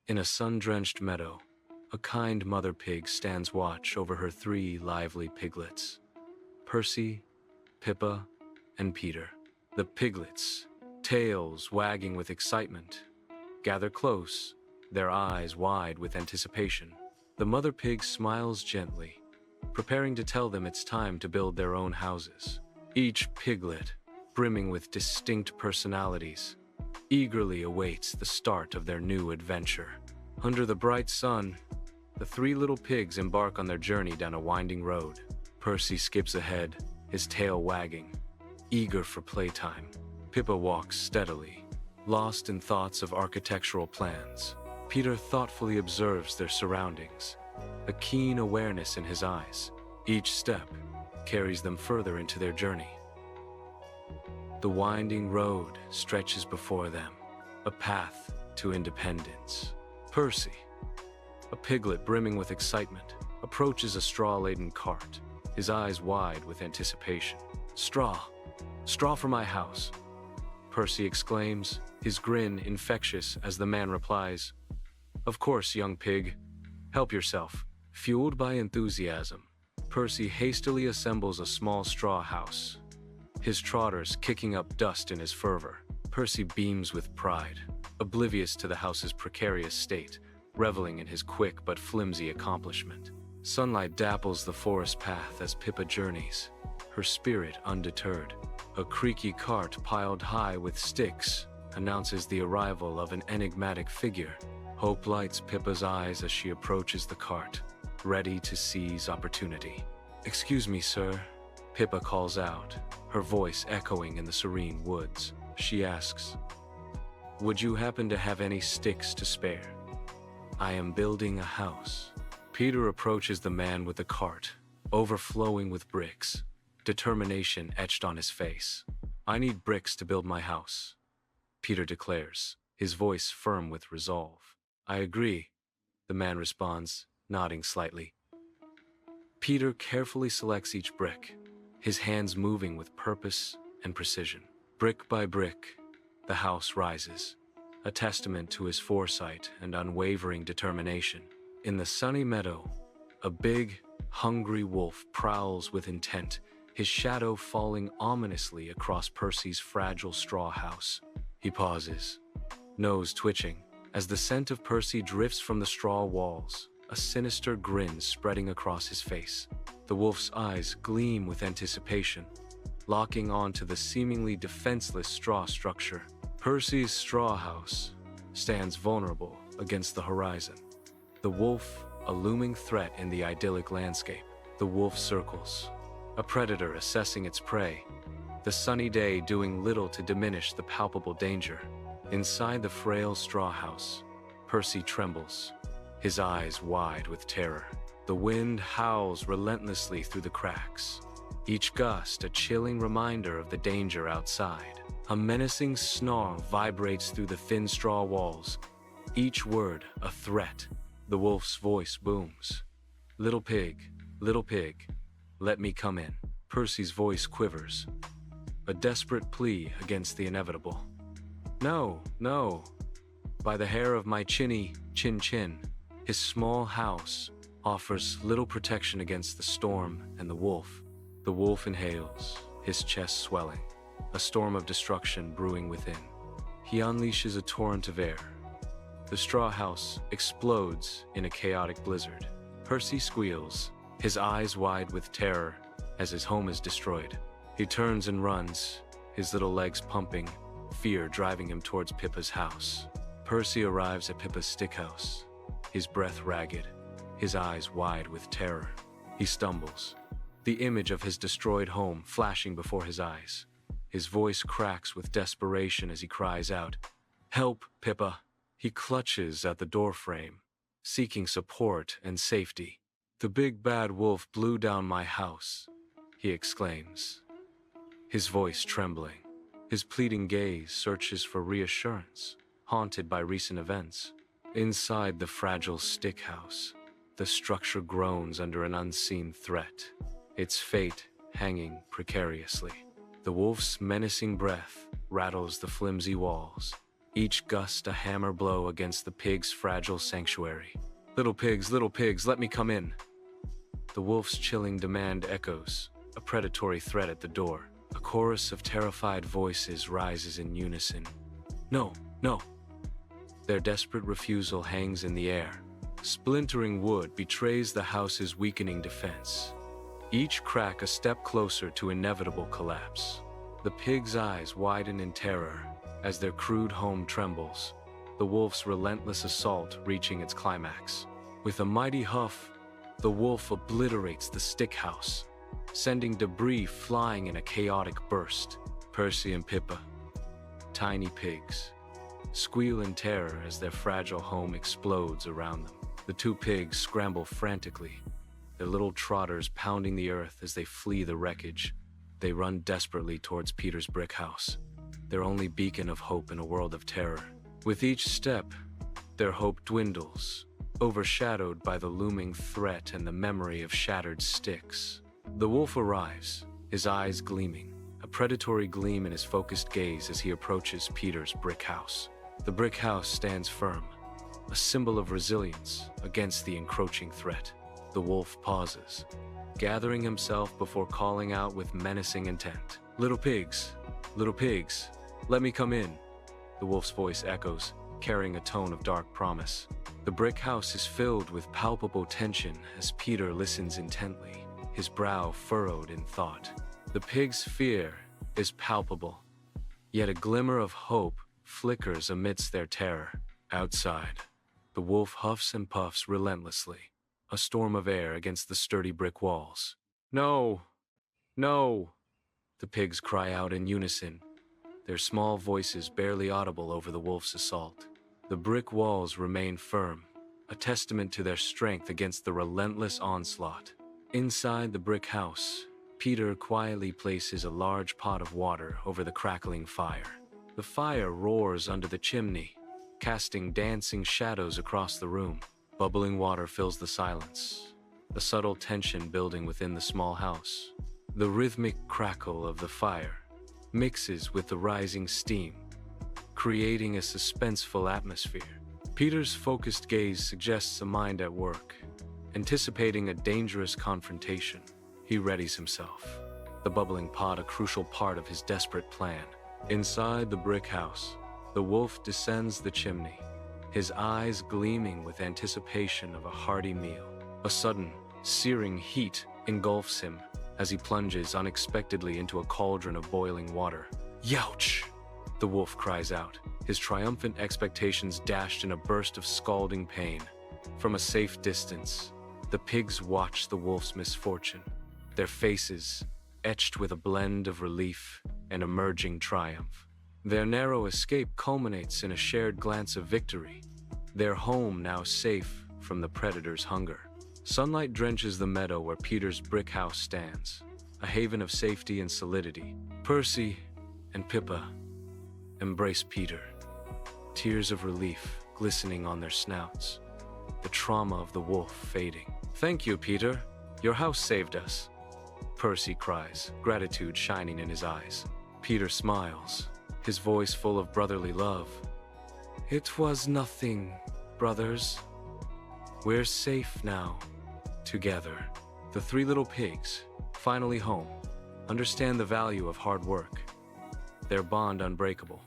In a sun-drenched meadow, a kind mother pig stands watch over her three lively piglets, Percy, Pippa, and Peter. The piglets, tails wagging with excitement, gather close, their eyes wide with anticipation. The mother pig smiles gently, preparing to tell them it's time to build their own houses. Each piglet, brimming with distinct personalities, eagerly awaits the start of their new adventure. Under the bright sun, the three little pigs embark on their journey down a winding road. Percy skips ahead, his tail wagging, eager for playtime. Pippa walks steadily, lost in thoughts of architectural plans. Peter thoughtfully observes their surroundings, a keen awareness in his eyes. Each step carries them further into their journey. The winding road stretches before them, a path to independence. Percy, a piglet brimming with excitement, approaches a straw-laden cart, his eyes wide with anticipation. "Straw! Straw for my house!" Percy exclaims, his grin infectious as the man replies, "Of course, young pig. Help yourself." Fueled by enthusiasm, Percy hastily assembles a small straw house, his trotters kicking up dust in his fervor. Percy beams with pride, oblivious to the house's precarious state, reveling in his quick but flimsy accomplishment. Sunlight dapples the forest path as Pippa journeys, her spirit undeterred. A creaky cart piled high with sticks announces the arrival of an enigmatic figure. Hope lights Pippa's eyes as she approaches the cart, ready to seize opportunity. "Excuse me, sir," Pippa calls out, her voice echoing in the serene woods. She asks, "Would you happen to have any sticks to spare? I am building a house." Peter approaches the man with the cart, overflowing with bricks, determination etched on his face. "I need bricks to build my house," Peter declares, his voice firm with resolve. "I agree," the man responds, nodding slightly. Peter carefully selects each brick, his hands moving with purpose and precision. Brick by brick, the house rises, a testament to his foresight and unwavering determination. In the sunny meadow, a big, hungry wolf prowls with intent, his shadow falling ominously across Percy's fragile straw house. He pauses, nose twitching, as the scent of Percy drifts from the straw walls, a sinister grin spreading across his face. The wolf's eyes gleam with anticipation, locking onto the seemingly defenseless straw structure. Percy's straw house stands vulnerable against the horizon, the wolf a looming threat in the idyllic landscape. The wolf circles, a predator assessing its prey, the sunny day doing little to diminish the palpable danger. Inside the frail straw house, Percy trembles, his eyes wide with terror. The wind howls relentlessly through the cracks, each gust a chilling reminder of the danger outside. A menacing snarl vibrates through the thin straw walls, each word a threat. The wolf's voice booms. Little pig, let me come in." Percy's voice quivers, a desperate plea against the inevitable. "No, no, by the hair of my chin." His small house offers little protection against the storm and the wolf. The wolf inhales, his chest swelling, a storm of destruction brewing within. He unleashes a torrent of air. The straw house explodes in a chaotic blizzard. Percy squeals, his eyes wide with terror as his home is destroyed. He turns and runs, his little legs pumping, fear driving him towards Pippa's house. Percy arrives at Pippa's stick house, his breath ragged, his eyes wide with terror. He stumbles, the image of his destroyed home flashing before his eyes. His voice cracks with desperation as he cries out, "Help, Pippa!" He clutches at the doorframe, seeking support and safety. "The big bad wolf blew down my house," he exclaims, his voice trembling. His pleading gaze searches for reassurance, haunted by recent events. Inside the fragile stick house, the structure groans under an unseen threat, its fate hanging precariously. The wolf's menacing breath rattles the flimsy walls, each gust a hammer blow against the pig's fragile sanctuary. Little pigs, let me come in." The wolf's chilling demand echoes, a predatory threat at the door. A chorus of terrified voices rises in unison. "No, no." Their desperate refusal hangs in the air. Splintering wood betrays the house's weakening defense. Each crack a step closer to inevitable collapse. The pig's eyes widen in terror as their crude home trembles, the wolf's relentless assault reaching its climax. With a mighty huff, the wolf obliterates the stick house, sending debris flying in a chaotic burst. Percy and Pippa, tiny pigs, squeal in terror as their fragile home explodes around them. The two pigs scramble frantically, their little trotters pounding the earth as they flee the wreckage. They run desperately towards Peter's brick house, their only beacon of hope in a world of terror. With each step, their hope dwindles, overshadowed by the looming threat and the memory of shattered sticks. The wolf arrives, his eyes gleaming, a predatory gleam in his focused gaze as he approaches Peter's brick house. The brick house stands firm, a symbol of resilience against the encroaching threat. The wolf pauses, gathering himself before calling out with menacing intent. Little pigs, let me come in." The wolf's voice echoes, carrying a tone of dark promise. The brick house is filled with palpable tension as Peter listens intently, his brow furrowed in thought. The pig's fear is palpable, yet a glimmer of hope flickers amidst their terror. Outside, the wolf huffs and puffs relentlessly, a storm of air against the sturdy brick walls. "No! No!" the pigs cry out in unison, their small voices barely audible over the wolf's assault. The brick walls remain firm, a testament to their strength against the relentless onslaught. Inside the brick house, Peter quietly places a large pot of water over the crackling fire. The fire roars under the chimney, casting dancing shadows across the room. Bubbling water fills the silence, a subtle tension building within the small house. The rhythmic crackle of the fire mixes with the rising steam, creating a suspenseful atmosphere. Peter's focused gaze suggests a mind at work, anticipating a dangerous confrontation. He readies himself, the bubbling pot a crucial part of his desperate plan. Inside the brick house, the wolf descends the chimney, his eyes gleaming with anticipation of a hearty meal. A sudden, searing heat engulfs him as he plunges unexpectedly into a cauldron of boiling water. "Youch!" the wolf cries out, his triumphant expectations dashed in a burst of scalding pain. From a safe distance, the pigs watch the wolf's misfortune, their faces etched with a blend of relief and emerging triumph. Their narrow escape culminates in a shared glance of victory, their home now safe from the predator's hunger. Sunlight drenches the meadow where Peter's brick house stands, a haven of safety and solidity. Percy and Pippa embrace Peter, tears of relief glistening on their snouts, the trauma of the wolf fading. "Thank you, Peter. Your house saved us," Percy cries, gratitude shining in his eyes. Peter smiles, his voice full of brotherly love. "It was nothing, brothers. We're safe now, together." The three little pigs, finally home, understand the value of hard work, their bond unbreakable.